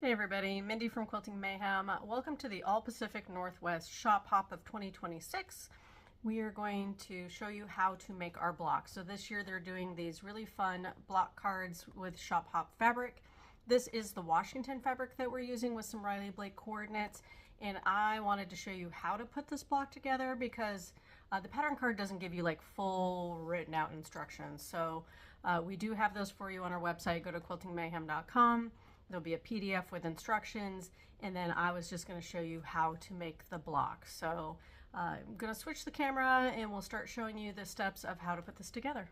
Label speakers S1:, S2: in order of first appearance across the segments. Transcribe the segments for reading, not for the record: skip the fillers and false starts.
S1: Hey everybody, Mindy from Quilting Mayhem. Welcome to the All Pacific Northwest Shop Hop of 2026. We are going to show you how to make our blocks. So this year they're doing these really fun block cards with Shop Hop fabric. This is the Washington fabric that we're using with some Riley Blake coordinates. And I wanted to show you how to put this block together because the pattern card doesn't give you like full written out instructions. So we do have those for you on our website. Go to quiltingmayhem.com. There'll be a PDF with instructions, and then I was just going to show you how to make the block. So I'm going to switch the camera and we'll start showing you the steps of how to put this together.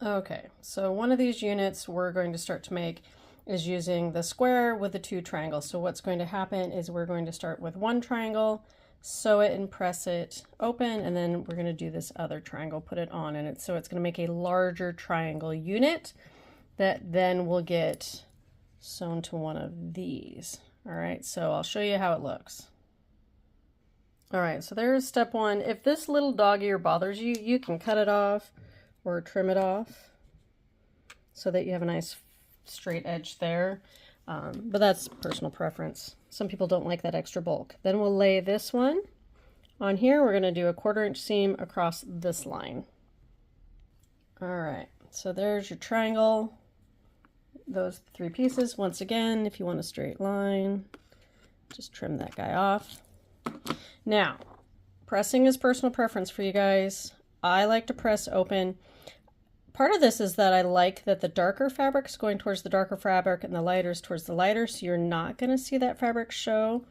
S1: Okay, so one of these units we're going to start to make is using the square with the two triangles. So what's going to happen is we're going to start with one triangle, sew it and press it open, and then we're going to do this other triangle, put it on, and so it's going to make a larger triangle unit that then will get sewn to one of these. All right, so I'll show you how it looks. All right, so there's step one. If this little dog ear bothers you, you can cut it off or trim it off so that you have a nice straight edge there. But that's personal preference. Some people don't like that extra bulk. Then we'll lay this one on here. We're gonna do a 1/4 inch seam across this line. All right, so there's your triangle. Those three pieces. Once again, if you want a straight line, just trim that guy off. Now, pressing is personal preference for you guys. I like to press open. Part of this is that I like that the darker fabric is going towards the darker fabric and the lighter is towards the lighter, so you're not going to see that fabric show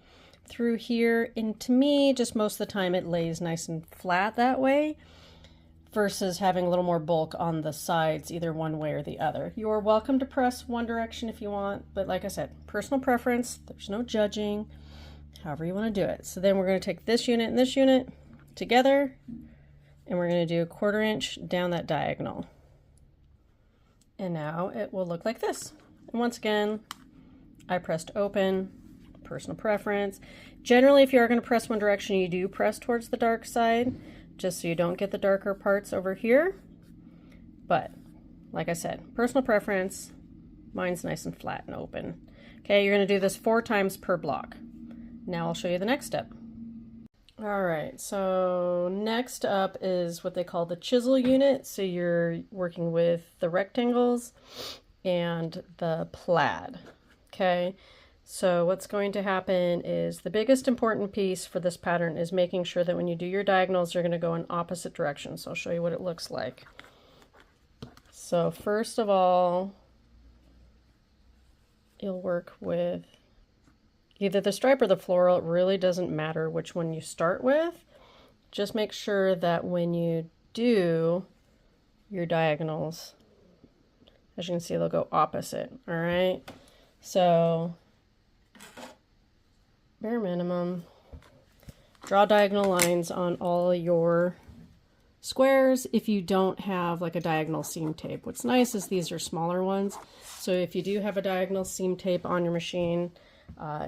S1: through here. And to me, just most of the time it lays nice and flat that way, versus having a little more bulk on the sides, either one way or the other. You're welcome to press one direction if you want, but like I said, personal preference, there's no judging, however you want to do it. So then we're going to take this unit and this unit together, and we're going to do a 1/4 inch down that diagonal. And now it will look like this. And once again, I pressed open, personal preference. Generally, if you are going to press one direction, you do press towards the dark side, just so you don't get the darker parts over here. But like I said, personal preference, mine's nice and flat and open. Okay, you're going to do this 4 times per block. Now I'll show you the next step. All right, so next up is what they call the chisel unit. So you're working with the rectangles and the plaid. Okay, so what's going to happen is the biggest important piece for this pattern is making sure that when you do your diagonals, you're going to go in opposite directions. So I'll show you what it looks like. So first of all, you'll work with either the stripe or the floral. It really doesn't matter which one you start with. Just make sure that when you do your diagonals, as you can see, they'll go opposite. All right, so bare minimum, draw diagonal lines on all your squares if you don't have like a diagonal seam tape. What's nice is these are smaller ones, so if you do have a diagonal seam tape on your machine,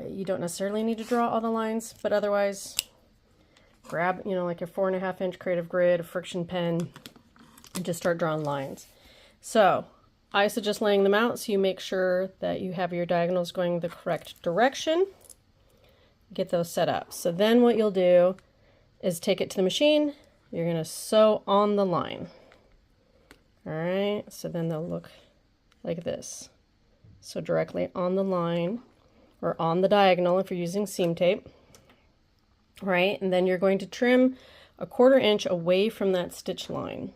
S1: you don't necessarily need to draw all the lines, but otherwise grab, you know, like a 4.5 inch creative grid, a friction pen, and just start drawing lines. So I suggest laying them out so you make sure that you have your diagonals going the correct direction. Get those set up. So then what you'll do is take it to the machine. You're going to sew on the line. All right, so then they'll look like this. So directly on the line, or on the diagonal if you're using seam tape. All right, and then you're going to trim a 1/4 inch away from that stitch line.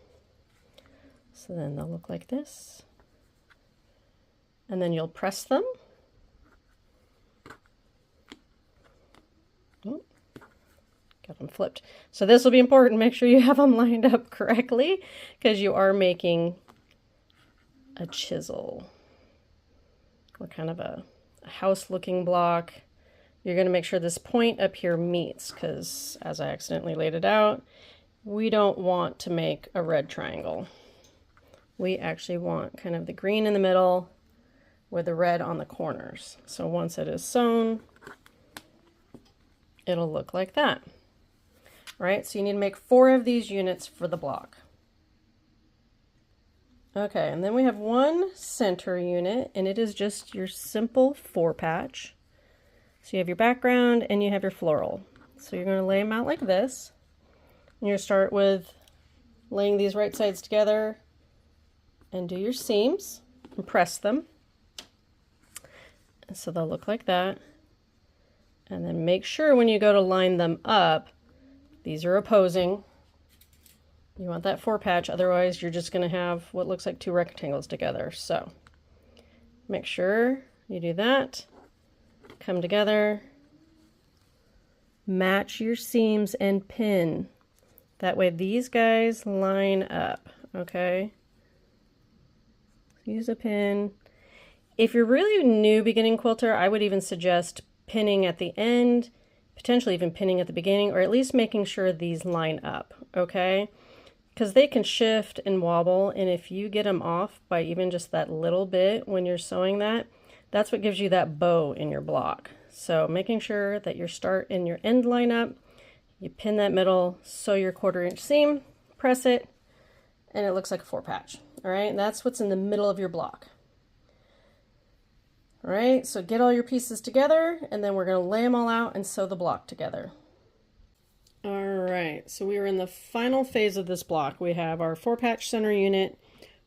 S1: So then they'll look like this. And then you'll press them. Oh, got them flipped. So this will be important. Make sure you have them lined up correctly because you are making a chisel, or kind of a house looking block. You're going to make sure this point up here meets, because as I accidentally laid it out, we don't want to make a red triangle. We actually want kind of the green in the middle with the red on the corners. So once it is sewn, it'll look like that. All right, so you need to make 4 of these units for the block. Okay, and then we have one center unit, and it is just your simple 4-patch. So you have your background and you have your floral. So you're going to lay them out like this. And you're going to start with laying these right sides together and do your seams and press them. And so they'll look like that. And then make sure when you go to line them up, these are opposing. You want that 4-patch, otherwise you're just going to have what looks like 2 rectangles together. So make sure you do that. Come together, match your seams and pin. That way these guys line up, okay? Use a pin. If you're really new beginning quilter, I would even suggest pinning at the end, potentially even pinning at the beginning, or at least making sure these line up, okay? Because they can shift and wobble, and if you get them off by even just that little bit when you're sewing that, that's what gives you that bow in your block. So making sure that your start and your end line up, you pin that middle, sew your 1/4 inch seam, press it, and it looks like a 4-patch. All right, and that's what's in the middle of your block. All right, so get all your pieces together, and then we're going to lay them all out and sew the block together. All right, so we are in the final phase of this block. We have our 4-patch center unit,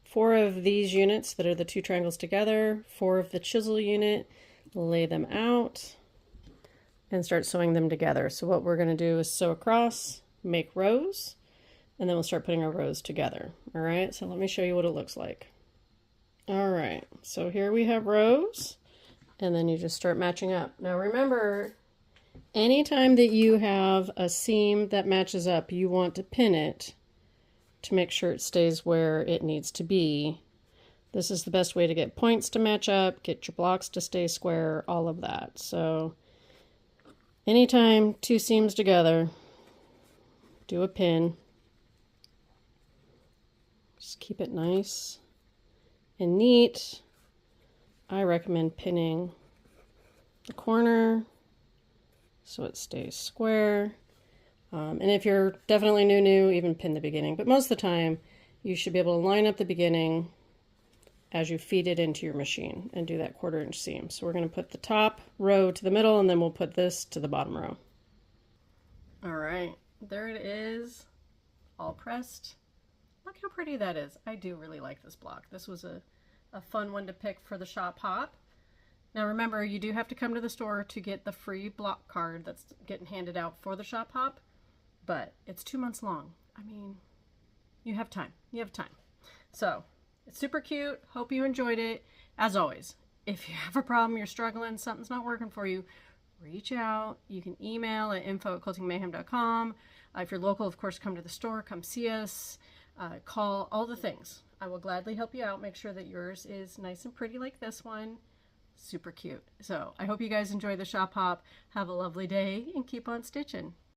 S1: 4 of these units that are the 2 triangles together, 4 of the chisel unit, lay them out, and start sewing them together. So what we're going to do is sew across, make rows, and then we'll start putting our rows together. All right, so let me show you what it looks like. All right, so here we have rows, and then you just start matching up. Now remember, anytime that you have a seam that matches up, you want to pin it to make sure it stays where it needs to be. This is the best way to get points to match up, get your blocks to stay square, all of that. So anytime 2 seams together, do a pin. Just keep it nice and neat. I recommend pinning the corner so it stays square. And if you're definitely new, even pin the beginning. But most of the time, you should be able to line up the beginning as you feed it into your machine and do that 1/4 inch seam. So we're going to put the top row to the middle, and then we'll put this to the bottom row. All right, there it is, all pressed. Look how pretty that is. I do really like this block. This was a fun one to pick for the shop hop. Now remember, you do have to come to the store to get the free block card that's getting handed out for the shop hop, but it's 2 months long. I mean, you have time. You have time. So it's super cute. Hope you enjoyed it. As always, if you have a problem, you're struggling, something's not working for you, reach out. You can email at info@quiltingmayhem.com. If you're local, of course, come to the store, come see us, call, all the things. I will gladly help you out. Make sure that yours is nice and pretty like this one. Super cute. So I hope you guys enjoy the shop hop. Have a lovely day and keep on stitching.